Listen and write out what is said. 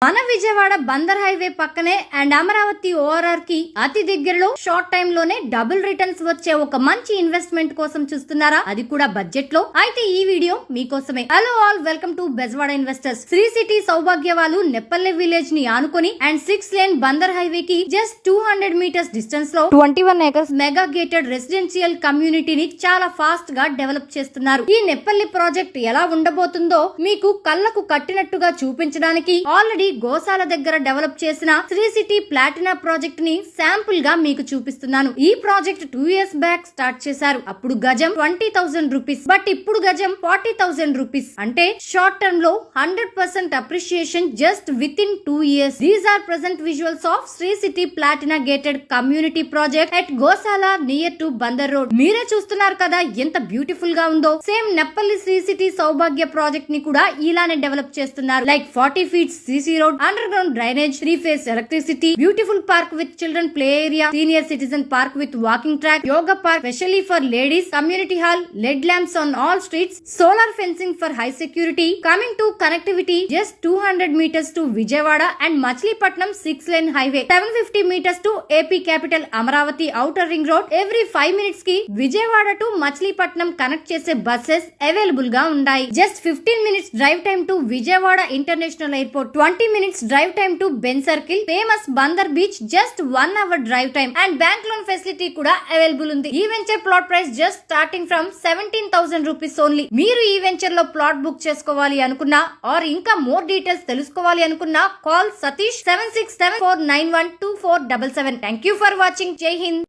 మన విజయవాడ బందర్ హైవే పక్కనే and Amaravati ORR కి అతి దగ్గరలో షార్ట్ టైం లోనే డబుల్ రిటర్న్స్ వచ్చే ఒక మంచి ఇన్వెస్ట్మెంట్ కోసం చూస్తున్నారా, అది కూడా బడ్జెట్ లో? అయితే ఈ వీడియో మీకోసమే. Hello all, welcome to Bezawada investors. Sri city సౌభాగ్యవాలు నెప్పల్లె విలేజ్ ని ఆనుకొని అండ్ 6 లేన్ బందర్ హైవే కి జస్ట్ 200 మీటర్స్ డిస్టెన్స్ లో 21 ఏకర్స్ మెగా గేటెడ్ రెసిడెన్షియల్ కమ్యూనిటీని చాలా ఫాస్ట్ గా డెవలప్ చేస్తున్నారు. ఈ నెప్పల్లి ప్రాజెక్ట్ ఎలా ఉండబోతుందో మీకు కళ్ళకు కట్టినట్టుగా చూపించడానికి ఆల్రెడీ గోశాల దగ్గర డెవలప్ చేసిన శ్రీ సిటీ ప్లాటినా ప్రాజెక్ట్ ని శాంపుల్ గా మీకు చూపిస్తున్నాను. ఈ ప్రాజెక్ట్ 2 years బ్యాక్ స్టార్ట్ చేశారు. అప్పుడు గజం 20,000 రూపీస్, బట్ ఇప్పుడు గజం 40,000 రూపీస్. అంటే షార్ట్ టర్మ్ లో 100% appreciation just within 2 years. These are present visuals of Sri city platina gated community project at Gosala near to Bandar road. మీరే చూస్తున్నారు కదా ఎంత బ్యూటిఫుల్ గా ఉందో. Same Neppalli Sri city Saubhagya project ని కూడా ఇలానే డెవలప్ చేస్తున్నారు. Like 40 feet CC road, underground drainage, 3-phase electricity, beautiful park with children play area, senior citizen park with walking track, yoga park specially for ladies, community hall, LED lamps on all streets, solar fencing for high security. Coming to connectivity, just 200 meters to Vijayawada and Machilipatnam 6-lane highway, 750 meters to AP capital Amaravati outer ring road. Every 5 minutes ki Vijayawada to Machilipatnam connect chese buses available ga undayi. Just 15 minutes drive time to Vijayawada International Airport, 20 minutes drive time to Ben Circle, famous Bandar Beach, just 1 hour drive time and bank loan facility kuda available undi. Ee venture plot price just starting from 17,000 rupees only. Meeru ee venture lo plot book chesukovali anukunna or inka more details telusukovali anukunna call Satish 7674912477. Thank you for watching. Jai Hind.